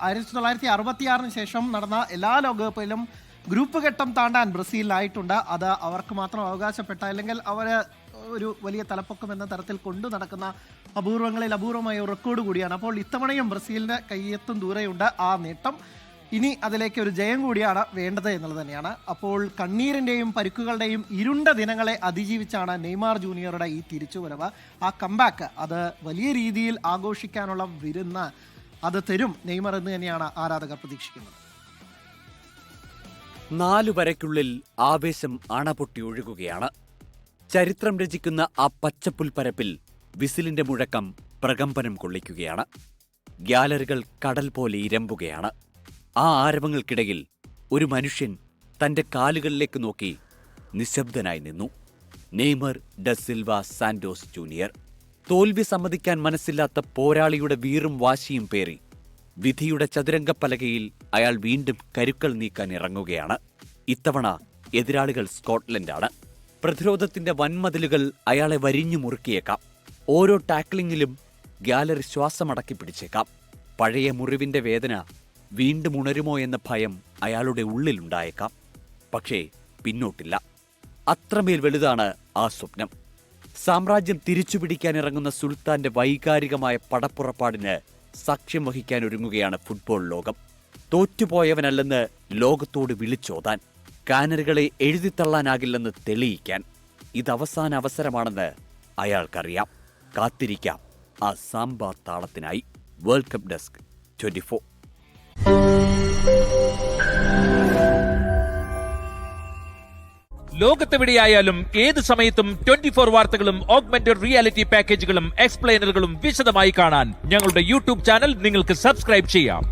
1966 ശേഷം നടന്ന എല്ലാ ലോകകപ്പിലും ഗ്രൂപ്പ് ഘട്ടം താണ്ടാൻ ബ്രസീലിനായിട്ടുണ്ട്. അത് അവർക്ക് മാത്രം അവകാശപ്പെട്ട, അല്ലെങ്കിൽ അവർ ഒരു വലിയ തലപ്പൊക്കം എന്ന തരത്തിൽ കൊണ്ടു നടക്കുന്ന അപൂർവങ്ങളിൽ അപൂർവമായ ഒരു റെക്കോർഡ് കൂടിയാണ്. അപ്പോൾ ഇത്തവണയും ബ്രസീലിന്റെ കയ്യെത്തും ദൂരെയുണ്ട് ആ നേട്ടം. ഇനി അതിലേക്ക് ഒരു ജയം കൂടിയാണ് വേണ്ടത് എന്നുള്ളത് തന്നെയാണ്. അപ്പോൾ കണ്ണീരിൻ്റെയും പരിക്കുകളുടെയും ഇരുണ്ട ദിനങ്ങളെ അതിജീവിച്ചാണ് നെയ്മാർ ജൂനിയറുടെ ഈ തിരിച്ചുവരവ്. ആ കംബാക്ക് അത് വലിയ രീതിയിൽ ആഘോഷിക്കാനുള്ള വിരുന്ന് അത് തരും നെയ്മർ എന്ന് തന്നെയാണ് ആരാധകർ പ്രതീക്ഷിക്കുന്നത്. 4 വരയ്ക്കുള്ളിൽ ആവേശം അണപൊട്ടി ഒഴുകുകയാണ്. ചരിത്രം രചിക്കുന്ന ആ പച്ചപ്പുൽപ്പരപ്പിൽ വിസിലിന്റെ മുഴക്കം പ്രകമ്പനം കൊള്ളിക്കുകയാണ്. ഗ്യാലറികൾ കടൽ പോലെ ഇരമ്പുകയാണ്. ആ ആരവങ്ങൾക്കിടയിൽ ഒരു മനുഷ്യൻ തന്റെ കാലുകളിലേക്ക് നോക്കി നിശബ്ദനായി നിന്നു. Neymar da Silva Santos junior. തോൽവി സമ്മതിക്കാൻ മനസ്സില്ലാത്ത പോരാളിയുടെ വീറും വാശിയും പേറി വിധിയുടെ ചതുരംഗപ്പലകയിൽ അയാൾ വീണ്ടും കരുക്കൾ നീക്കാൻ ഇറങ്ങുകയാണ്. ഇത്തവണ എതിരാളികൾ സ്കോട്ട്ലൻഡാണ്. പ്രതിരോധത്തിന്റെ വൻമതിലുകൾ അയാളെ വരിഞ്ഞു മുറുക്കിയേക്കാം. ഓരോ ടാക്ലിങ്ങിലും ഗ്യാലറി ശ്വാസമടക്കി പിടിച്ചേക്കാം. പഴയ മുറിവിന്റെ വേദന വീണ്ടും ഉണരുമോ എന്ന ഭയം അയാളുടെ ഉള്ളിലുണ്ടായേക്കാം. പക്ഷേ പിന്നോട്ടില്ല. അത്രമേൽ വലുതാണ് ആ സ്വപ്നം. സാമ്രാജ്യം തിരിച്ചുപിടിക്കാനിറങ്ങുന്ന സുൽത്താന്റെ വൈകാരികമായ പടപ്പുറപ്പാടിന് സാക്ഷ്യം വഹിക്കാനൊരുങ്ങുകയാണ് ഫുട്ബോൾ ലോകം. തോറ്റുപോയവനല്ലെന്ന് ലോകത്തോട് വിളിച്ചോതാൻ, കാനറുകളെ എഴുതിത്തള്ളാനാകില്ലെന്ന് തെളിയിക്കാൻ. ഇതവസാന അവസരമാണെന്ന് അയാൾക്കറിയാം. കാത്തിരിക്കാം ആ സാമ്പാ താളത്തിനായി. World cup desk 24. ലോകത്തെവിടെയായാലും ഏത് സമയത്തും 24 വാർത്തകളും ഓഗ്മെന്റഡ് റിയാലിറ്റി പാക്കേജുകളും എക്സ്പ്ലെയിനറുകളും വിശദമായി കാണാൻ ഞങ്ങളുടെ യൂട്യൂബ് ചാനൽ നിങ്ങൾക്ക് സബ്സ്ക്രൈബ് ചെയ്യാം.